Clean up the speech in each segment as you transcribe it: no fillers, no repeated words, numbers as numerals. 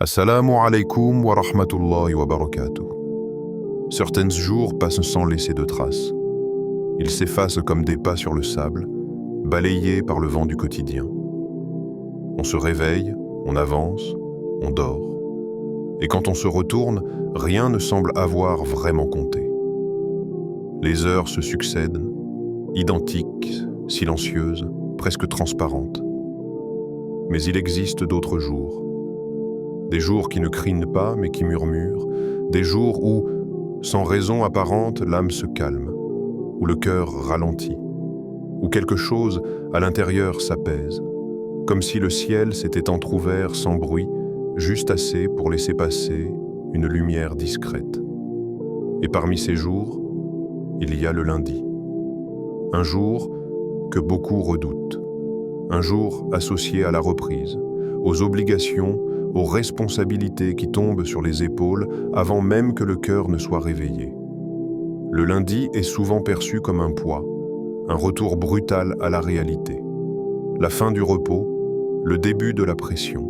Assalamu alaikum wa rahmatullahi wa barakatuh. Certains jours passent sans laisser de traces. Ils s'effacent comme des pas sur le sable, balayés par le vent du quotidien. On se réveille, on avance, on dort. Et quand on se retourne, rien ne semble avoir vraiment compté. Les heures se succèdent, identiques, silencieuses, presque transparentes. Mais il existe d'autres jours. Des jours qui ne crinent pas mais qui murmurent, des jours où, sans raison apparente, l'âme se calme, où le cœur ralentit, où quelque chose à l'intérieur s'apaise, comme si le ciel s'était entrouvert sans bruit, juste assez pour laisser passer une lumière discrète. Et parmi ces jours, il y a le lundi. Un jour que beaucoup redoutent, un jour associé à la reprise, aux obligations, aux responsabilités qui tombent sur les épaules avant même que le cœur ne soit réveillé. Le lundi est souvent perçu comme un poids, un retour brutal à la réalité, la fin du repos, le début de la pression.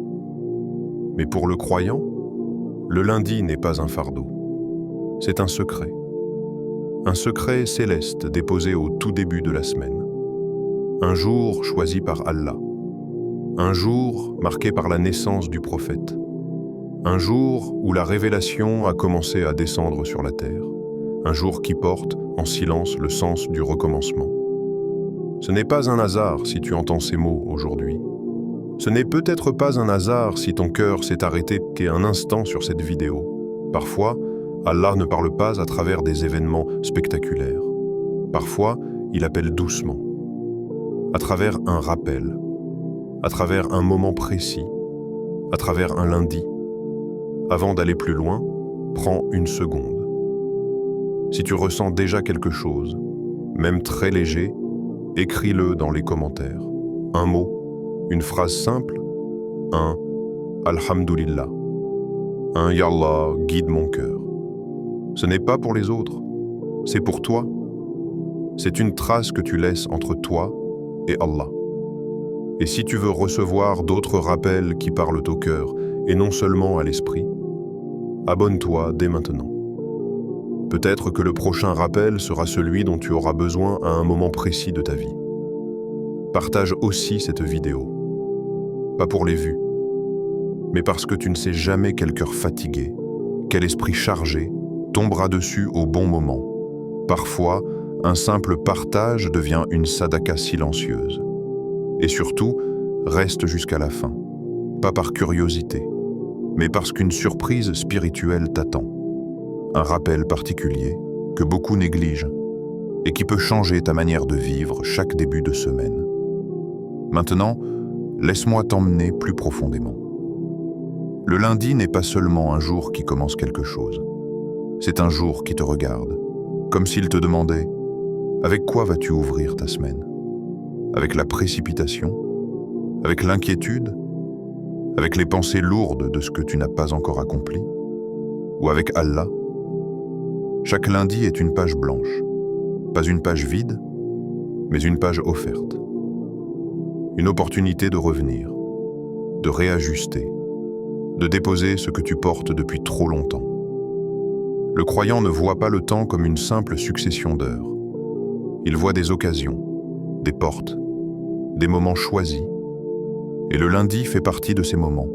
Mais pour le croyant, le lundi n'est pas un fardeau. C'est un secret céleste déposé au tout début de la semaine. Un jour choisi par Allah. Un jour marqué par la naissance du prophète. Un jour où la révélation a commencé à descendre sur la terre. Un jour qui porte, en silence, le sens du recommencement. Ce n'est pas un hasard si tu entends ces mots aujourd'hui. Ce n'est peut-être pas un hasard si ton cœur s'est arrêté un instant sur cette vidéo. Parfois, Allah ne parle pas à travers des événements spectaculaires. Parfois, il appelle doucement. À travers un rappel. À travers un moment précis, à travers un lundi. Avant d'aller plus loin, prends une seconde. Si tu ressens déjà quelque chose, même très léger, écris-le dans les commentaires. Un mot, une phrase simple, un « Alhamdulillah », un « Yallah, guide mon cœur ». Ce n'est pas pour les autres, c'est pour toi. C'est une trace que tu laisses entre toi et Allah. Et si tu veux recevoir d'autres rappels qui parlent au cœur et non seulement à l'esprit, abonne-toi dès maintenant. Peut-être que le prochain rappel sera celui dont tu auras besoin à un moment précis de ta vie. Partage aussi cette vidéo. Pas pour les vues, mais parce que tu ne sais jamais quel cœur fatigué, quel esprit chargé tombera dessus au bon moment. Parfois, un simple partage devient une sadaka silencieuse. Et surtout, reste jusqu'à la fin, pas par curiosité, mais parce qu'une surprise spirituelle t'attend. Un rappel particulier que beaucoup négligent et qui peut changer ta manière de vivre chaque début de semaine. Maintenant, laisse-moi t'emmener plus profondément. Le lundi n'est pas seulement un jour qui commence quelque chose. C'est un jour qui te regarde, comme s'il te demandait « Avec quoi vas-tu ouvrir ta semaine ?» Avec la précipitation, avec l'inquiétude, avec les pensées lourdes de ce que tu n'as pas encore accompli, ou avec Allah. Chaque lundi est une page blanche, pas une page vide, mais une page offerte. Une opportunité de revenir, de réajuster, de déposer ce que tu portes depuis trop longtemps. Le croyant ne voit pas le temps comme une simple succession d'heures. Il voit des occasions, des portes, des moments choisis, et le lundi fait partie de ces moments.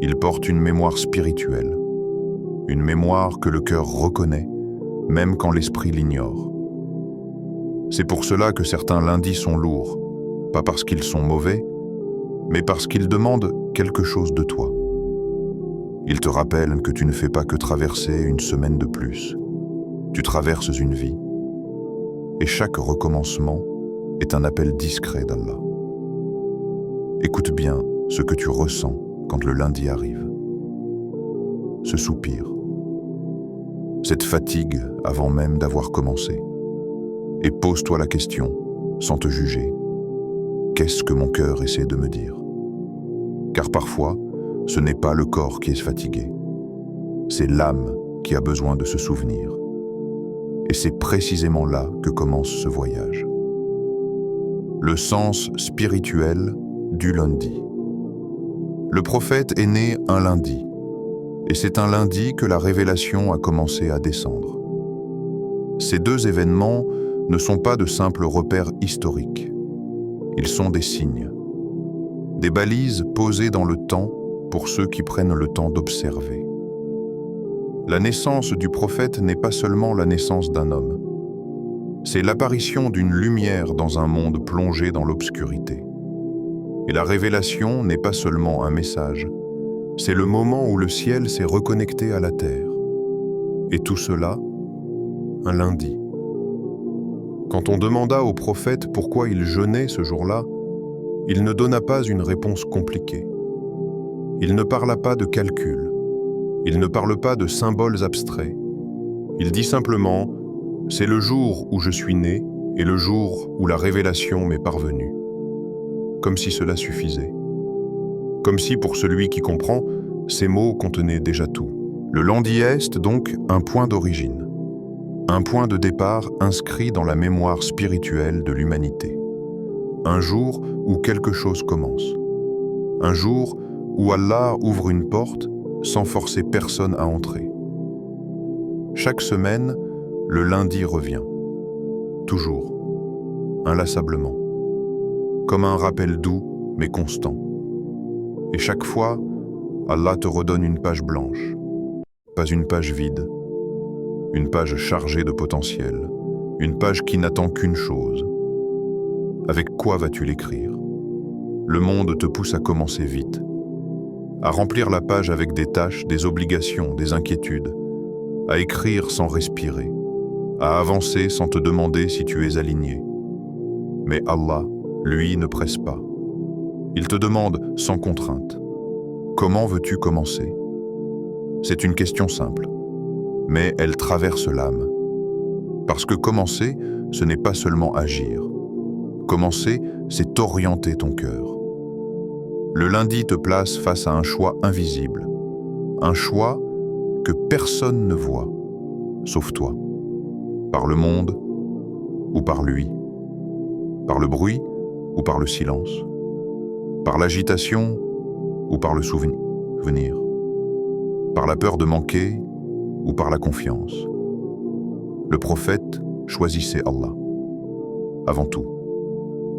Il porte une mémoire spirituelle, une mémoire que le cœur reconnaît, même quand l'esprit l'ignore. C'est pour cela que certains lundis sont lourds, pas parce qu'ils sont mauvais, mais parce qu'ils demandent quelque chose de toi. Ils te rappellent que tu ne fais pas que traverser une semaine de plus. Tu traverses une vie, et chaque recommencement est un appel discret d'Allah. Écoute bien ce que tu ressens quand le lundi arrive. Ce soupir, cette fatigue avant même d'avoir commencé. Et pose-toi la question, sans te juger. Qu'est-ce que mon cœur essaie de me dire? Car parfois, ce n'est pas le corps qui est fatigué. C'est l'âme qui a besoin de se souvenir. Et c'est précisément là que commence ce voyage. Le sens spirituel du lundi. Le prophète est né un lundi, et c'est un lundi que la révélation a commencé à descendre. Ces deux événements ne sont pas de simples repères historiques. Ils sont des signes, des balises posées dans le temps pour ceux qui prennent le temps d'observer. La naissance du prophète n'est pas seulement la naissance d'un homme. C'est l'apparition d'une lumière dans un monde plongé dans l'obscurité. Et la révélation n'est pas seulement un message, c'est le moment où le ciel s'est reconnecté à la terre. Et tout cela, un lundi. Quand on demanda au prophète pourquoi il jeûnait ce jour-là, il ne donna pas une réponse compliquée. Il ne parla pas de calcul. Il ne parle pas de symboles abstraits. Il dit simplement « C'est le jour où je suis né et le jour où la révélation m'est parvenue ». Comme si cela suffisait. Comme si, pour celui qui comprend, ces mots contenaient déjà tout. Le lundi est donc un point d'origine. Un point de départ inscrit dans la mémoire spirituelle de l'humanité. Un jour où quelque chose commence. Un jour où Allah ouvre une porte sans forcer personne à entrer. Chaque semaine, le lundi revient. Toujours. Inlassablement. Comme un rappel doux, mais constant. Et chaque fois, Allah te redonne une page blanche. Pas une page vide. Une page chargée de potentiel. Une page qui n'attend qu'une chose. Avec quoi vas-tu l'écrire? Le monde te pousse à commencer vite. À remplir la page avec des tâches, des obligations, des inquiétudes. À écrire sans respirer. À avancer sans te demander si tu es aligné. Mais Allah, lui, ne presse pas. Il te demande sans contrainte. Comment veux-tu commencer? C'est une question simple, mais elle traverse l'âme. Parce que commencer, ce n'est pas seulement agir. Commencer, c'est orienter ton cœur. Le lundi te place face à un choix invisible. Un choix que personne ne voit, sauf toi. Par le monde ou par lui. Par le bruit ou par le silence, par l'agitation ou par le souvenir, par la peur de manquer ou par la confiance. Le prophète choisissait Allah, avant tout,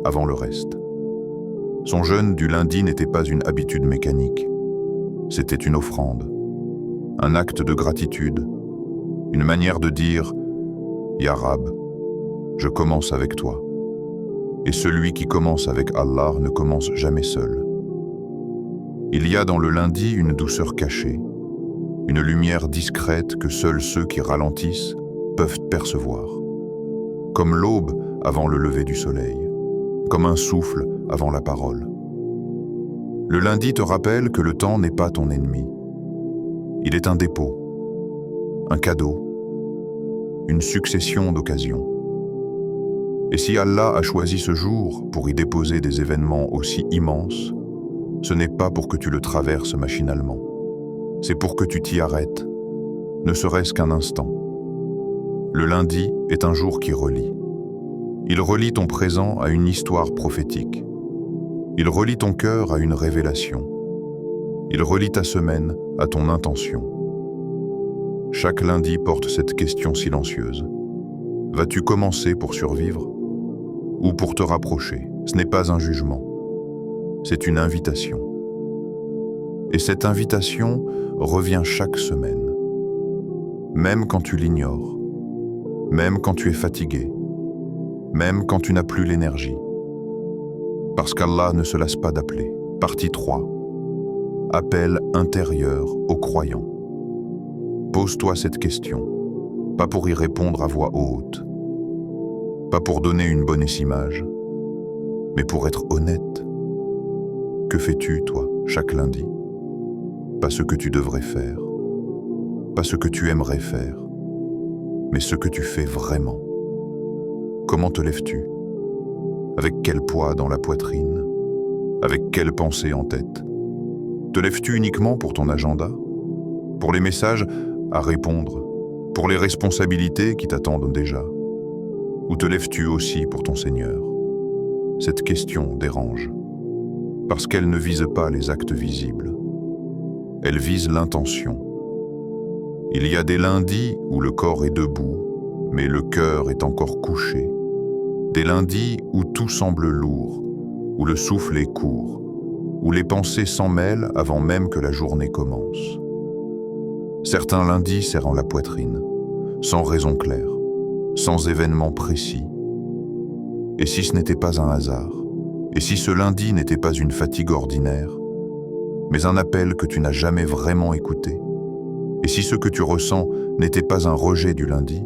avant le reste. Son jeûne du lundi n'était pas une habitude mécanique, c'était une offrande, un acte de gratitude, une manière de dire « Ya Rab, je commence avec toi ». Et celui qui commence avec Allah ne commence jamais seul. Il y a dans le lundi une douceur cachée, une lumière discrète que seuls ceux qui ralentissent peuvent percevoir. Comme l'aube avant le lever du soleil, comme un souffle avant la parole. Le lundi te rappelle que le temps n'est pas ton ennemi. Il est un dépôt, un cadeau, une succession d'occasions. Et si Allah a choisi ce jour pour y déposer des événements aussi immenses, ce n'est pas pour que tu le traverses machinalement. C'est pour que tu t'y arrêtes, ne serait-ce qu'un instant. Le lundi est un jour qui relie. Il relie ton présent à une histoire prophétique. Il relie ton cœur à une révélation. Il relie ta semaine à ton intention. Chaque lundi porte cette question silencieuse. Vas-tu commencer pour survivre ou pour te rapprocher? Ce n'est pas un jugement, c'est une invitation. Et cette invitation revient chaque semaine, même quand tu l'ignores, même quand tu es fatigué, même quand tu n'as plus l'énergie. Parce qu'Allah ne se lasse pas d'appeler. Partie 3. Appel intérieur aux croyants. Pose-toi cette question, pas pour y répondre à voix haute, pas pour donner une bonne image, mais pour être honnête. Que fais-tu, toi, chaque lundi? Pas ce que tu devrais faire, pas ce que tu aimerais faire, mais ce que tu fais vraiment. Comment te lèves-tu? Avec quel poids dans la poitrine? Avec quelle pensée en tête? Te lèves-tu uniquement pour ton agenda? Pour les messages à répondre? Pour les responsabilités qui t'attendent déjà? Ou te lèves-tu aussi pour ton Seigneur? Cette question dérange. parce qu'elle ne vise pas les actes visibles. Elle vise l'intention. Il y a des lundis où le corps est debout, mais le cœur est encore couché. Des lundis où tout semble lourd, où le souffle est court, où les pensées s'en mêlent avant même que la journée commence. Certains lundis serrant la poitrine, sans raison claire, sans événement précis. Et si ce n'était pas un hasard, et si ce lundi n'était pas une fatigue ordinaire, mais un appel que tu n'as jamais vraiment écouté, et si ce que tu ressens n'était pas un rejet du lundi,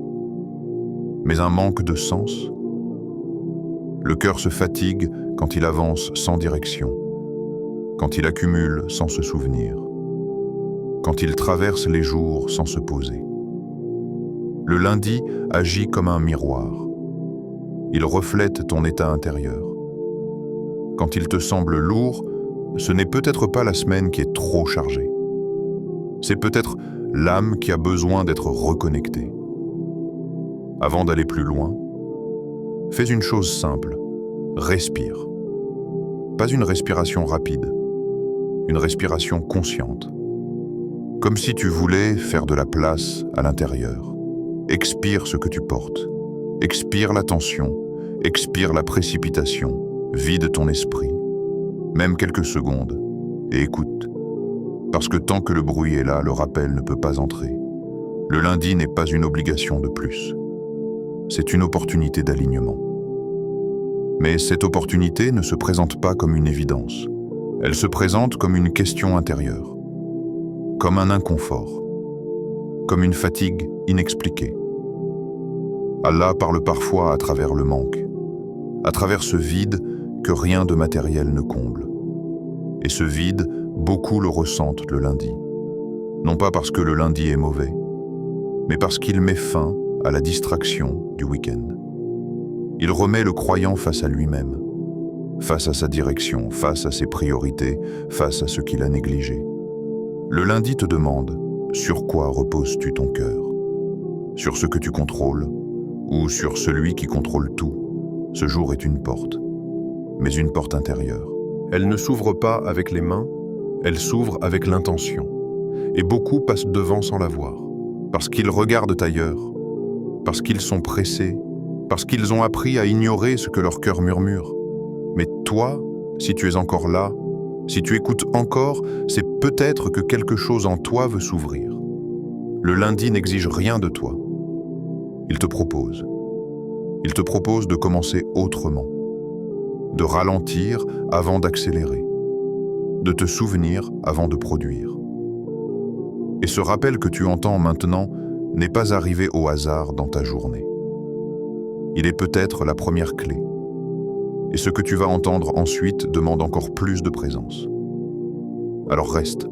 mais un manque de sens, le cœur se fatigue quand il avance sans direction, quand il accumule sans se souvenir, quand il traverse les jours sans se poser. Le lundi agit comme un miroir. Il reflète ton état intérieur. Quand il te semble lourd, ce n'est peut-être pas la semaine qui est trop chargée. C'est peut-être l'âme qui a besoin d'être reconnectée. Avant d'aller plus loin, fais une chose simple, respire. Pas une respiration rapide, une respiration consciente. Comme si tu voulais faire de la place à l'intérieur. Expire ce que tu portes. Expire la tension, expire la précipitation, vide ton esprit, même quelques secondes, et écoute. Parce que tant que le bruit est là, le rappel ne peut pas entrer. Le lundi n'est pas une obligation de plus. C'est une opportunité d'alignement. Mais cette opportunité ne se présente pas comme une évidence. Elle se présente comme une question intérieure, comme un inconfort, comme une fatigue inexpliquée. Allah parle parfois à travers le manque, à travers ce vide que rien de matériel ne comble. Et ce vide, beaucoup le ressentent le lundi. Non pas parce que le lundi est mauvais, mais parce qu'il met fin à la distraction du week-end. Il remet le croyant face à lui-même, face à sa direction, face à ses priorités, face à ce qu'il a négligé. Le lundi te demande, sur quoi reposes-tu ton cœur? Sur ce que tu contrôles ou sur celui qui contrôle tout? Ce jour est une porte, mais une porte intérieure. Elle ne s'ouvre pas avec les mains, elle s'ouvre avec l'intention. Et beaucoup passent devant sans la voir, parce qu'ils regardent ailleurs, parce qu'ils sont pressés, parce qu'ils ont appris à ignorer ce que leur cœur murmure. Mais toi, si tu es encore là, si tu écoutes encore, c'est peut-être que quelque chose en toi veut s'ouvrir. Le lundi n'exige rien de toi. Il te propose. Il te propose de commencer autrement, de ralentir avant d'accélérer, de te souvenir avant de produire. Et ce rappel que tu entends maintenant n'est pas arrivé au hasard dans ta journée. Il est peut-être la première clé. Et ce que tu vas entendre ensuite demande encore plus de présence. Alors reste,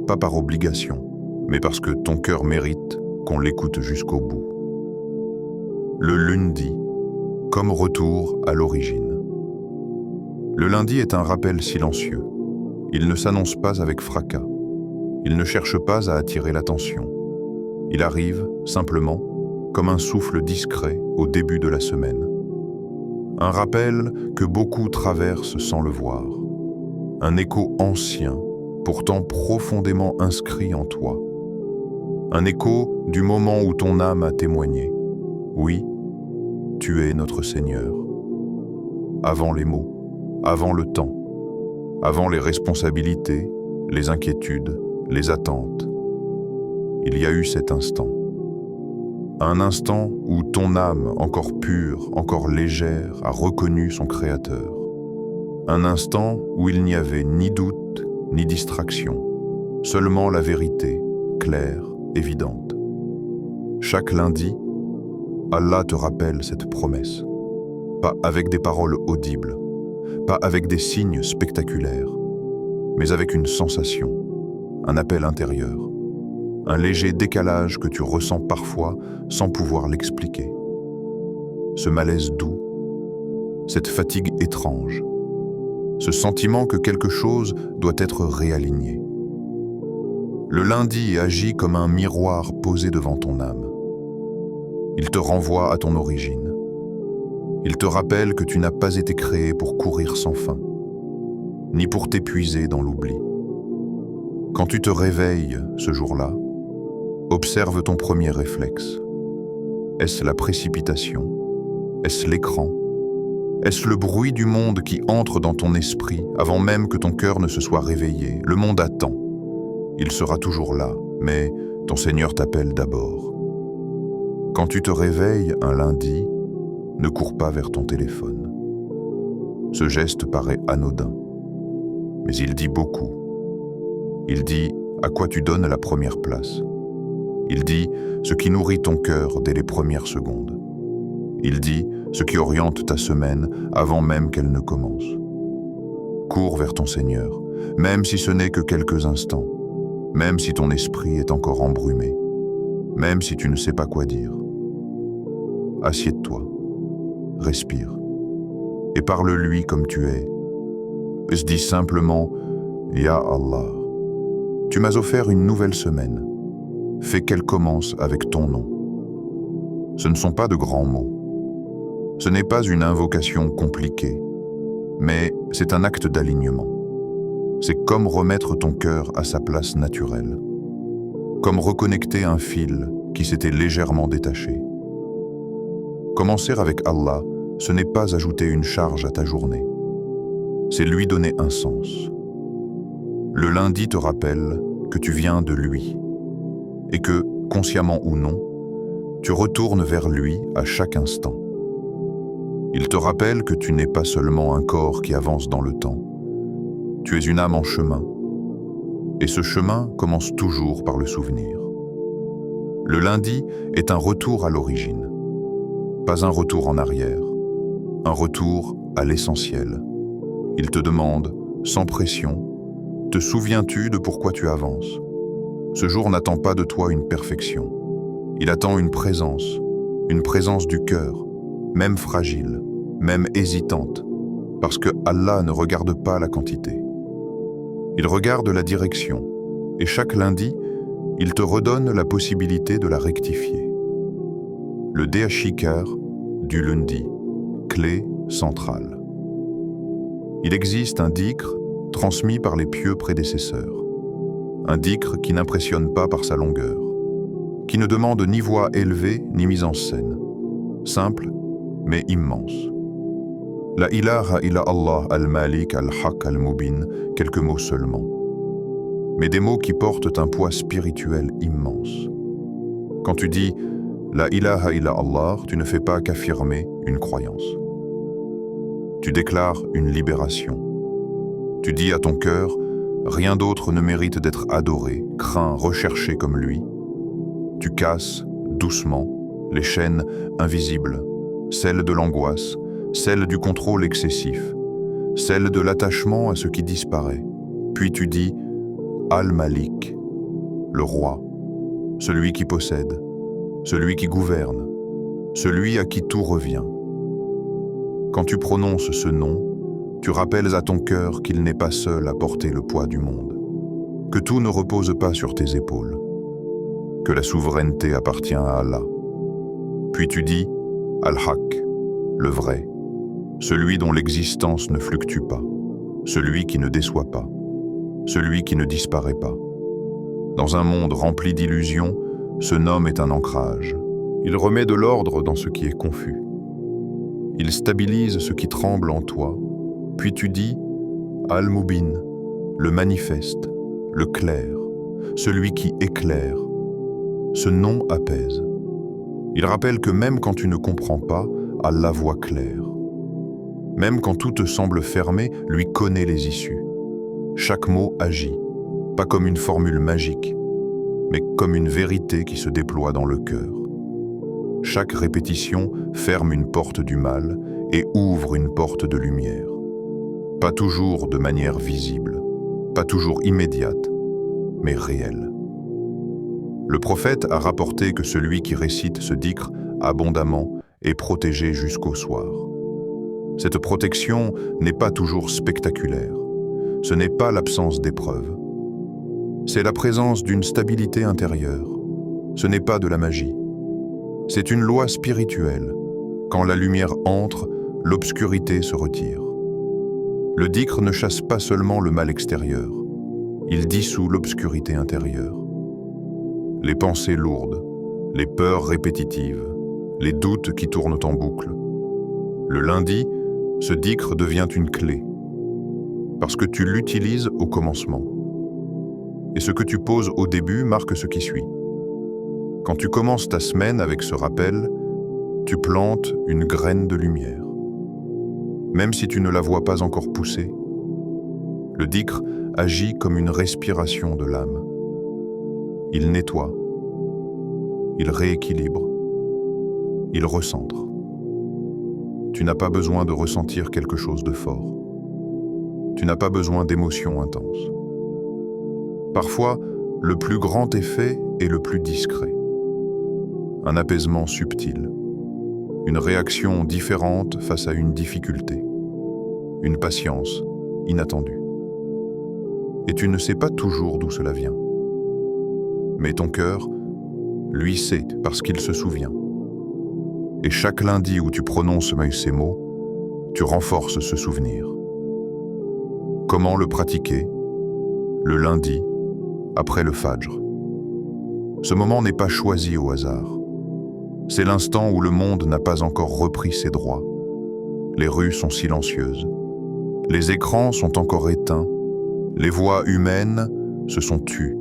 pas par obligation, mais parce que ton cœur mérite qu'on l'écoute jusqu'au bout. Le lundi, comme retour à l'origine. Le lundi est un rappel silencieux. Il ne s'annonce pas avec fracas. Il ne cherche pas à attirer l'attention. Il arrive, simplement, comme un souffle discret au début de la semaine. Un rappel que beaucoup traversent sans le voir. Un écho ancien, pourtant profondément inscrit en toi. Un écho du moment où ton âme a témoigné. Oui, tu es notre Seigneur. Avant les mots, avant le temps, avant les responsabilités, les inquiétudes, les attentes. Il y a eu cet instant. Un instant où ton âme, encore pure, encore légère, a reconnu son Créateur. Un instant où il n'y avait ni doute, ni distraction, seulement la vérité, claire, évidente. Chaque lundi, Allah te rappelle cette promesse. Pas avec des paroles audibles, pas avec des signes spectaculaires, mais avec une sensation, un appel intérieur, un léger décalage que tu ressens parfois sans pouvoir l'expliquer. Ce malaise doux, cette fatigue étrange, ce sentiment que quelque chose doit être réaligné. Le lundi agit comme un miroir posé devant ton âme. Il te renvoie à ton origine. Il te rappelle que tu n'as pas été créé pour courir sans fin. ni pour t'épuiser dans l'oubli. Quand tu te réveilles ce jour-là, observe ton premier réflexe. Est-ce la précipitation? Est-ce l'écran? Est-ce le bruit du monde qui entre dans ton esprit avant même que ton cœur ne se soit réveillé? Le monde attend. Il sera toujours là, mais ton Seigneur t'appelle d'abord. Quand tu te réveilles un lundi, ne cours pas vers ton téléphone. Ce geste paraît anodin, mais il dit beaucoup. Il dit à quoi tu donnes la première place. Il dit ce qui nourrit ton cœur dès les premières secondes. Il dit ce qui oriente ta semaine avant même qu'elle ne commence. Cours vers ton Seigneur, même si ce n'est que quelques instants, même si ton esprit est encore embrumé, même si tu ne sais pas quoi dire. Assieds-toi, respire, et parle-lui comme tu es. Dis simplement « Ya Allah ». Tu m'as offert une nouvelle semaine. Fais qu'elle commence avec ton nom. Ce ne sont pas de grands mots. Ce n'est pas une invocation compliquée, mais c'est un acte d'alignement. C'est comme remettre ton cœur à sa place naturelle, comme reconnecter un fil qui s'était légèrement détaché. Commencer avec Allah, ce n'est pas ajouter une charge à ta journée, c'est lui donner un sens. Le lundi te rappelle que tu viens de lui et que, consciemment ou non, tu retournes vers lui à chaque instant. Il te rappelle que tu n'es pas seulement un corps qui avance dans le temps, tu es une âme en chemin, et ce chemin commence toujours par le souvenir. Le lundi est un retour à l'origine, pas un retour en arrière, un retour à l'essentiel. Il te demande, sans pression, te souviens-tu de pourquoi tu avances? Ce jour n'attend pas de toi une perfection. Il attend une présence du cœur, même fragile, même hésitante, parce que Allah ne regarde pas la quantité. Il regarde la direction, et chaque lundi, il te redonne la possibilité de la rectifier. Le DHICAR du lundi, clé centrale. Il existe un dhikr transmis par les pieux prédécesseurs. Un dhikr qui n'impressionne pas par sa longueur, qui ne demande ni voix élevée ni mise en scène. Simple, mais immense. La ilaha illa Allah al-Malik al-Haq al-Mubin, quelques mots seulement. Mais des mots qui portent un poids spirituel immense. Quand tu dis la ilaha illa Allah, tu ne fais pas qu'affirmer une croyance. Tu déclares une libération. Tu dis à ton cœur, rien d'autre ne mérite d'être adoré, craint, recherché comme lui. Tu casses, doucement, les chaînes invisibles, celles de l'angoisse, celles du contrôle excessif, celles de l'attachement à ce qui disparaît. Puis tu dis Al-Malik, le roi, celui qui possède, celui qui gouverne, celui à qui tout revient. Quand tu prononces ce nom, tu rappelles à ton cœur qu'il n'est pas seul à porter le poids du monde, que tout ne repose pas sur tes épaules, que la souveraineté appartient à Allah. Puis tu dis Al-Haq, le vrai, celui dont l'existence ne fluctue pas, celui qui ne déçoit pas, celui qui ne disparaît pas. Dans un monde rempli d'illusions, ce nom est un ancrage. Il remet de l'ordre dans ce qui est confus. Il stabilise ce qui tremble en toi. Puis tu dis Al-Mubin, le manifeste, le clair, celui qui éclaire. Ce nom apaise. Il rappelle que même quand tu ne comprends pas, Allah voit clair. Même quand tout te semble fermé, lui connaît les issues. Chaque mot agit, pas comme une formule magique, mais comme une vérité qui se déploie dans le cœur. Chaque répétition ferme une porte du mal et ouvre une porte de lumière. Pas toujours de manière visible, pas toujours immédiate, mais réelle. Le prophète a rapporté que celui qui récite ce dhikr abondamment est protégé jusqu'au soir. Cette protection n'est pas toujours spectaculaire. Ce n'est pas l'absence d'épreuves. C'est la présence d'une stabilité intérieure. Ce n'est pas de la magie. C'est une loi spirituelle. Quand la lumière entre, l'obscurité se retire. Le dhikr ne chasse pas seulement le mal extérieur, il dissout l'obscurité intérieure. Les pensées lourdes, les peurs répétitives, les doutes qui tournent en boucle. Le lundi, ce dhikr devient une clé, parce que tu l'utilises au commencement. Et ce que tu poses au début marque ce qui suit. Quand tu commences ta semaine avec ce rappel, tu plantes une graine de lumière. Même si tu ne la vois pas encore pousser, le dhikr agit comme une respiration de l'âme. Il nettoie, il rééquilibre, il recentre. Tu n'as pas besoin de ressentir quelque chose de fort. Tu n'as pas besoin d'émotions intenses. Parfois, le plus grand effet est le plus discret. Un apaisement subtil, une réaction différente face à une difficulté, une patience inattendue. Et tu ne sais pas toujours d'où cela vient. Mais ton cœur, lui, sait parce qu'il se souvient. Et chaque lundi où tu prononces ces mots, tu renforces ce souvenir. Comment le pratiquer? Le lundi, après le Fajr. Ce moment n'est pas choisi au hasard. C'est l'instant où le monde n'a pas encore repris ses droits. Les rues sont silencieuses. Les écrans sont encore éteints. Les voix humaines se sont tues.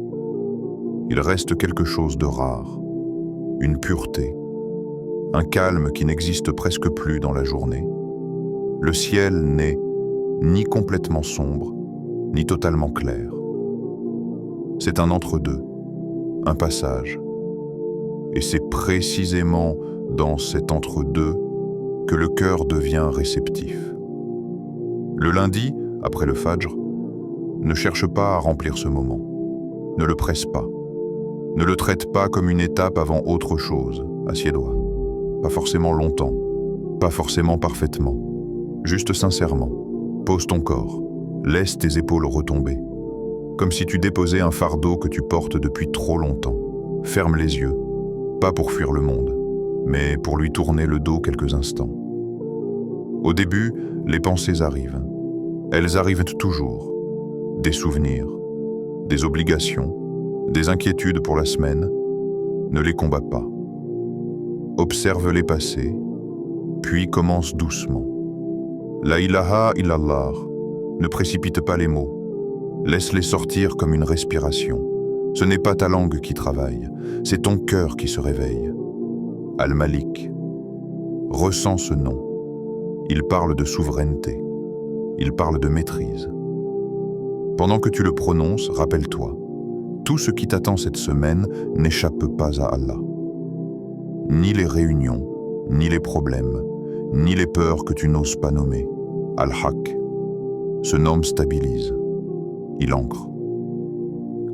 Il reste quelque chose de rare. Une pureté. Un calme qui n'existe presque plus dans la journée. Le ciel n'est ni complètement sombre, ni totalement clair. C'est un entre-deux, un passage. Et c'est précisément dans cet entre-deux que le cœur devient réceptif. Le lundi, après le Fajr, ne cherche pas à remplir ce moment. Ne le presse pas. Ne le traite pas comme une étape avant autre chose, assieds-toi. Pas forcément longtemps, pas forcément parfaitement, juste sincèrement. Pose ton corps, laisse tes épaules retomber, comme si tu déposais un fardeau que tu portes depuis trop longtemps. Ferme les yeux, pas pour fuir le monde, mais pour lui tourner le dos quelques instants. Au début, les pensées arrivent. Elles arrivent toujours. Des souvenirs, des obligations, des inquiétudes pour la semaine. Ne les combats pas. Observe-les passer, puis commence doucement. La ilaha illallah, ne précipite pas les mots. Laisse-les sortir comme une respiration. Ce n'est pas ta langue qui travaille, c'est ton cœur qui se réveille. Al-Malik. Ressens ce nom. Il parle de souveraineté. Il parle de maîtrise. Pendant que tu le prononces, rappelle-toi, tout ce qui t'attend cette semaine n'échappe pas à Allah. Ni les réunions, ni les problèmes, ni les peurs que tu n'oses pas nommer. Al-Haq. Ce nom stabilise. Il ancre.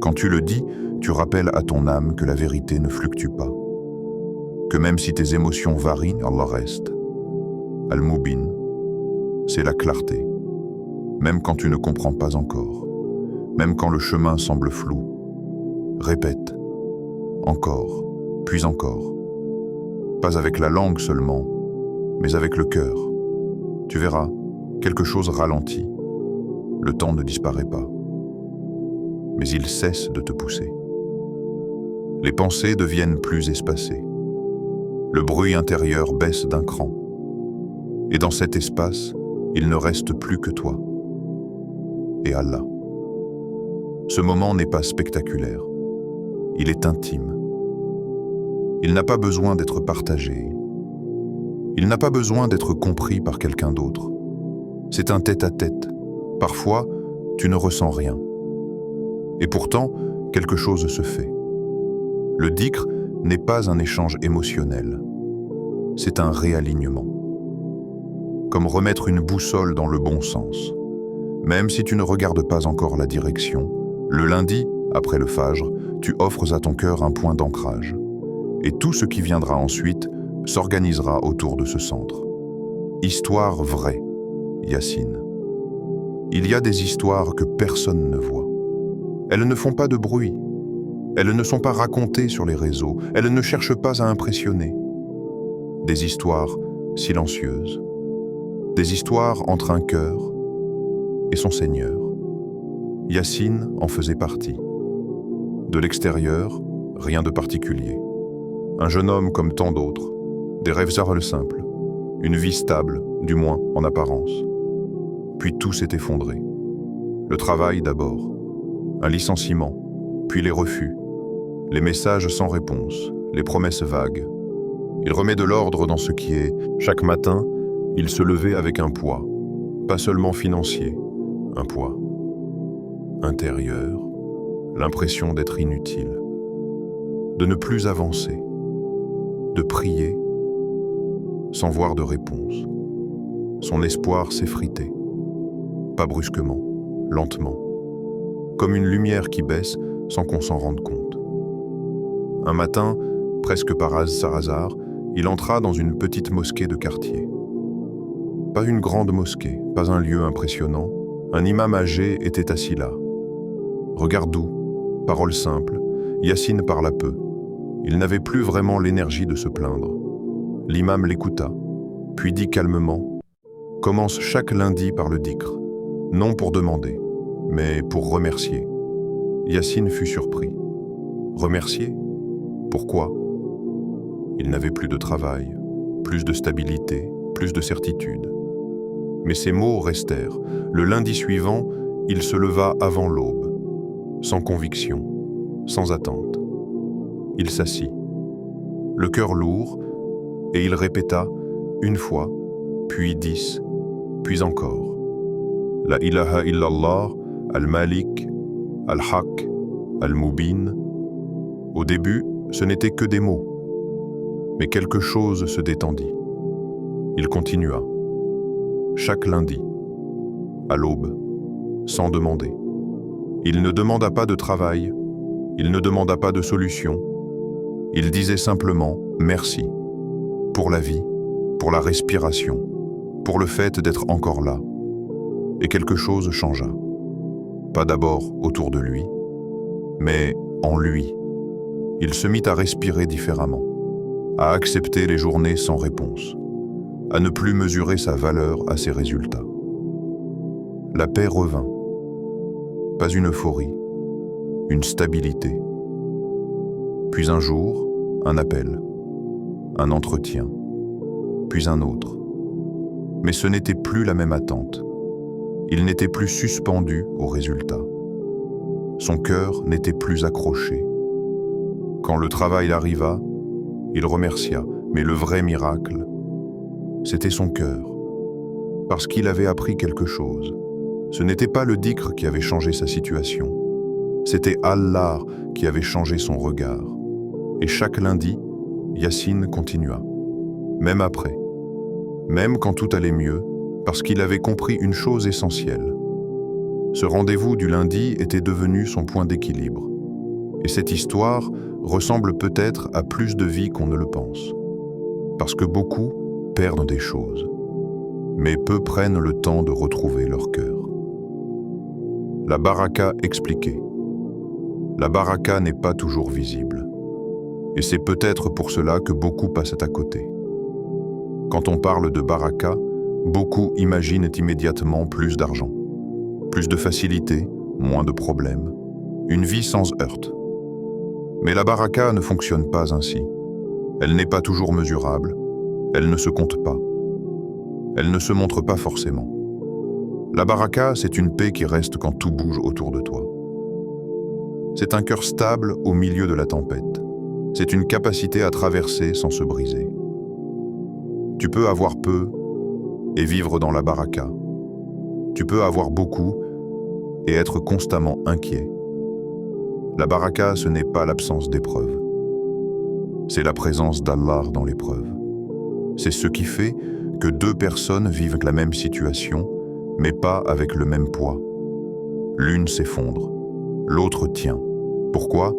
Quand tu le dis, tu rappelles à ton âme que la vérité ne fluctue pas. Que même si tes émotions varient, Allah reste. Al-Mubin, c'est la clarté. Même quand tu ne comprends pas encore. Même quand le chemin semble flou. Répète. Encore, puis encore. Pas avec la langue seulement, mais avec le cœur. Tu verras, quelque chose ralentit. Le temps ne disparaît pas. Mais il cesse de te pousser. Les pensées deviennent plus espacées. Le bruit intérieur baisse d'un cran. Et dans cet espace, il ne reste plus que toi. Et Allah. Ce moment n'est pas spectaculaire. Il est intime. Il n'a pas besoin d'être partagé. Il n'a pas besoin d'être compris par quelqu'un d'autre. C'est un tête-à-tête. Parfois, tu ne ressens rien. Et pourtant, quelque chose se fait. Le dhikr n'est pas un échange émotionnel. C'est un réalignement. Comme remettre une boussole dans le bon sens. Même si tu ne regardes pas encore la direction, le lundi, après le Fajr, tu offres à ton cœur un point d'ancrage. Et tout ce qui viendra ensuite s'organisera autour de ce centre. Histoire vraie, Yassine. Il y a des histoires que personne ne voit. Elles ne font pas de bruit. Elles ne sont pas racontées sur les réseaux. Elles ne cherchent pas à impressionner. Des histoires silencieuses. Des histoires entre un cœur et son Seigneur. Yassine en faisait partie. De l'extérieur, rien de particulier. Un jeune homme comme tant d'autres, des rêves simples, une vie stable, du moins en apparence. Puis tout s'est effondré. Le travail d'abord, un licenciement, puis les refus, les messages sans réponse, les promesses vagues. Il remet de l'ordre dans ce qui est. Chaque matin, il se levait avec un poids, pas seulement financier, un poids intérieur, l'impression d'être inutile, de ne plus avancer, de prier sans voir de réponse. Son espoir s'effritait, pas brusquement, lentement, comme une lumière qui baisse sans qu'on s'en rende compte. Un matin, presque par hasard, il entra dans une petite mosquée de quartier. Pas une grande mosquée, pas un lieu impressionnant. Un imam âgé était assis là. Regard doux, paroles simples, Yassine parla peu. Il n'avait plus vraiment l'énergie de se plaindre. L'imam l'écouta, puis dit calmement « Commence chaque lundi par le dhikr, non pour demander, mais pour remercier. » Yassine fut surpris. Remercier ? Pourquoi ? Il n'avait plus de travail, plus de stabilité, plus de certitude. Mais ces mots restèrent. Le lundi suivant, il se leva avant l'aube, sans conviction, sans attente. Il s'assit, le cœur lourd, et il répéta une fois, puis 10, puis encore. La ilaha illallah, al-Malik, al-Haq, al-Mubin. Au début, ce n'était que des mots. Mais quelque chose se détendit. Il continua. Chaque lundi, à l'aube, sans demander. Il ne demanda pas de travail, il ne demanda pas de solution. Il disait simplement « merci » pour la vie, pour la respiration, pour le fait d'être encore là. Et quelque chose changea. Pas d'abord autour de lui, mais en lui. Il se mit à respirer différemment, à accepter les journées sans réponse, à ne plus mesurer sa valeur à ses résultats. La paix revint. Pas une euphorie, une stabilité. Puis un jour, un appel, un entretien, puis un autre. Mais ce n'était plus la même attente. Il n'était plus suspendu au résultat. Son cœur n'était plus accroché. Quand le travail arriva, il remercia, mais le vrai miracle, c'était son cœur. Parce qu'il avait appris quelque chose. Ce n'était pas le dhikr qui avait changé sa situation. C'était Allah qui avait changé son regard. Et chaque lundi, Yassine continua. Même après. Même quand tout allait mieux, parce qu'il avait compris une chose essentielle. Ce rendez-vous du lundi était devenu son point d'équilibre. Et cette histoire ressemble peut-être à plus de vie qu'on ne le pense. Parce que beaucoup perdent des choses, mais peu prennent le temps de retrouver leur cœur. La baraka expliquait. La baraka n'est pas toujours visible. Et c'est peut-être pour cela que beaucoup passent à côté. Quand on parle de baraka, beaucoup imaginent immédiatement plus d'argent, plus de facilité, moins de problèmes, une vie sans heurts. Mais la baraka ne fonctionne pas ainsi. Elle n'est pas toujours mesurable, elle ne se compte pas. Elle ne se montre pas forcément. La baraka, c'est une paix qui reste quand tout bouge autour de toi. C'est un cœur stable au milieu de la tempête. C'est une capacité à traverser sans se briser. Tu peux avoir peu et vivre dans la baraka. Tu peux avoir beaucoup et être constamment inquiet. La baraka, ce n'est pas l'absence d'épreuves. C'est la présence d'Allah dans l'épreuve. C'est ce qui fait que deux personnes vivent la même situation, mais pas avec le même poids. L'une s'effondre, l'autre tient. Pourquoi ?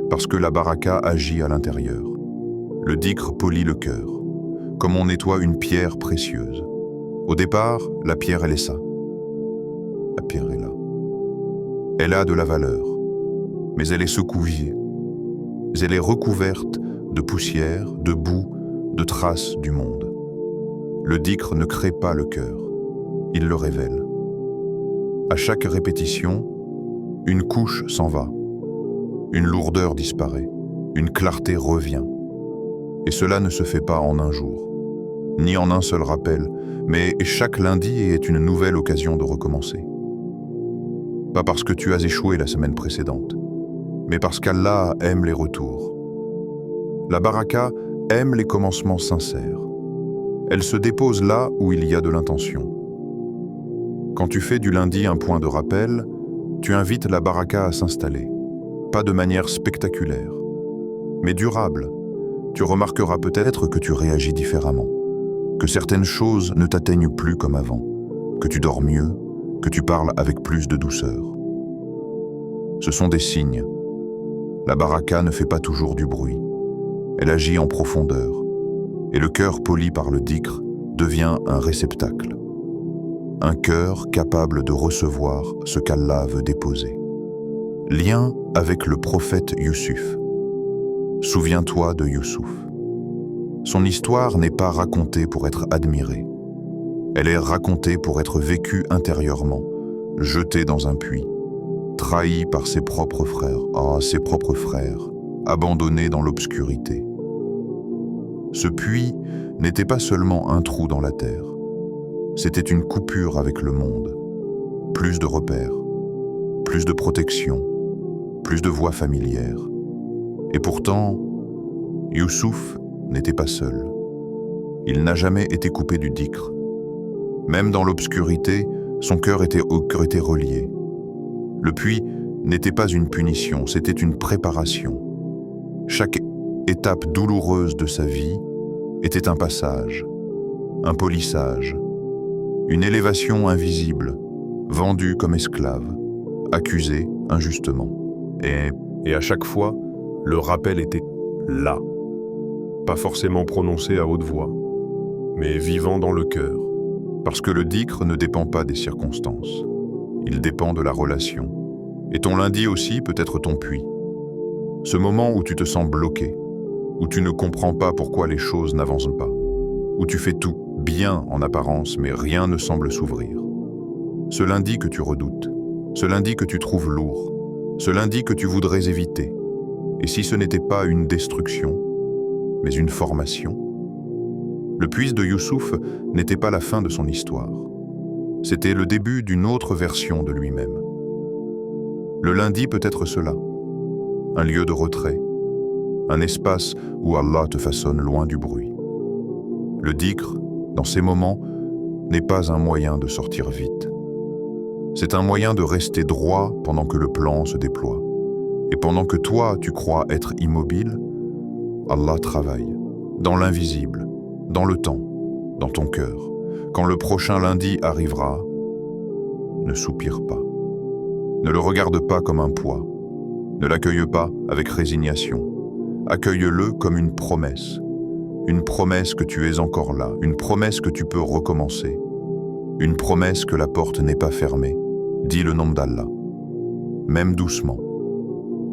Parce que la baraka agit à l'intérieur. Le dhikr polit le cœur, comme on nettoie une pierre précieuse. Au départ, la pierre, elle est ça. La pierre est là. Elle a de la valeur, mais elle est secouée. Elle est recouverte de poussière, de boue, de traces du monde. Le dhikr ne crée pas le cœur, il le révèle. À chaque répétition, une couche s'en va, une lourdeur disparaît, une clarté revient. Et cela ne se fait pas en un jour, ni en un seul rappel, mais chaque lundi est une nouvelle occasion de recommencer. Pas parce que tu as échoué la semaine précédente, mais parce qu'Allah aime les retours. La baraka aime les commencements sincères. Elle se dépose là où il y a de l'intention. Quand tu fais du lundi un point de rappel, tu invites la baraka à s'installer. Pas de manière spectaculaire, mais durable. Tu remarqueras peut-être que tu réagis différemment, que certaines choses ne t'atteignent plus comme avant, que tu dors mieux, que tu parles avec plus de douceur. Ce sont des signes. La baraka ne fait pas toujours du bruit. Elle agit en profondeur, et le cœur poli par le dhikr devient un réceptacle. Un cœur capable de recevoir ce qu'Allah veut déposer. Lien avec le prophète Youssouf. Souviens-toi de Youssouf. Son histoire n'est pas racontée pour être admirée. Elle est racontée pour être vécue intérieurement, jetée dans un puits, trahi par ses propres frères, abandonné dans l'obscurité. Ce puits n'était pas seulement un trou dans la terre. C'était une coupure avec le monde. Plus de repères, plus de protection, plus de voix familières. Et pourtant, Youssouf n'était pas seul. Il n'a jamais été coupé du dhikr. Même dans l'obscurité, son cœur était relié. Le puits n'était pas une punition, c'était une préparation. Chaque étape douloureuse de sa vie était un passage, un polissage, une élévation invisible, vendu comme esclave, accusé injustement. Et à chaque fois, le rappel était là. Pas forcément prononcé à haute voix, mais vivant dans le cœur. Parce que le dhikr ne dépend pas des circonstances. Il dépend de la relation. Et ton lundi aussi peut être ton puits. Ce moment où tu te sens bloqué, où tu ne comprends pas pourquoi les choses n'avancent pas, où tu fais tout bien en apparence, mais rien ne semble s'ouvrir. Ce lundi que tu redoutes, ce lundi que tu trouves lourd, ce lundi que tu voudrais éviter. Et si ce n'était pas une destruction, mais une formation? Le puits de Youssouf n'était pas la fin de son histoire. C'était le début d'une autre version de lui-même. Le lundi peut être cela, un lieu de retrait, un espace où Allah te façonne loin du bruit. Le dhikr, dans ces moments, n'est pas un moyen de sortir vite. C'est un moyen de rester droit pendant que le plan se déploie. Et pendant que toi, tu crois être immobile, Allah travaille, dans l'invisible, dans le temps, dans ton cœur. Quand le prochain lundi arrivera, ne soupire pas. Ne le regarde pas comme un poids. Ne l'accueille pas avec résignation. Accueille-le comme une promesse que tu es encore là, une promesse que tu peux recommencer, une promesse que la porte n'est pas fermée. Dis le nom d'Allah, même doucement,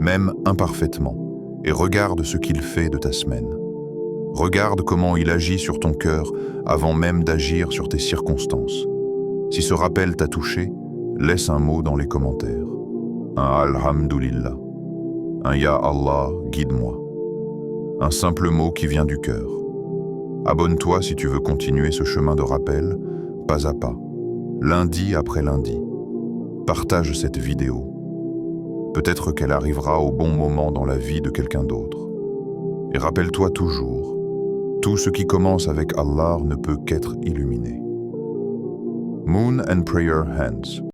même imparfaitement, et regarde ce qu'il fait de ta semaine. Regarde comment il agit sur ton cœur avant même d'agir sur tes circonstances. Si ce rappel t'a touché, laisse un mot dans les commentaires. Un Alhamdulillah, un Ya Allah, guide-moi. Un simple mot qui vient du cœur. Abonne-toi si tu veux continuer ce chemin de rappel, pas à pas, lundi après lundi. Partage cette vidéo. Peut-être qu'elle arrivera au bon moment dans la vie de quelqu'un d'autre. Et rappelle-toi toujours, tout ce qui commence avec Allah ne peut qu'être illuminé. Moon and Prayer Hands.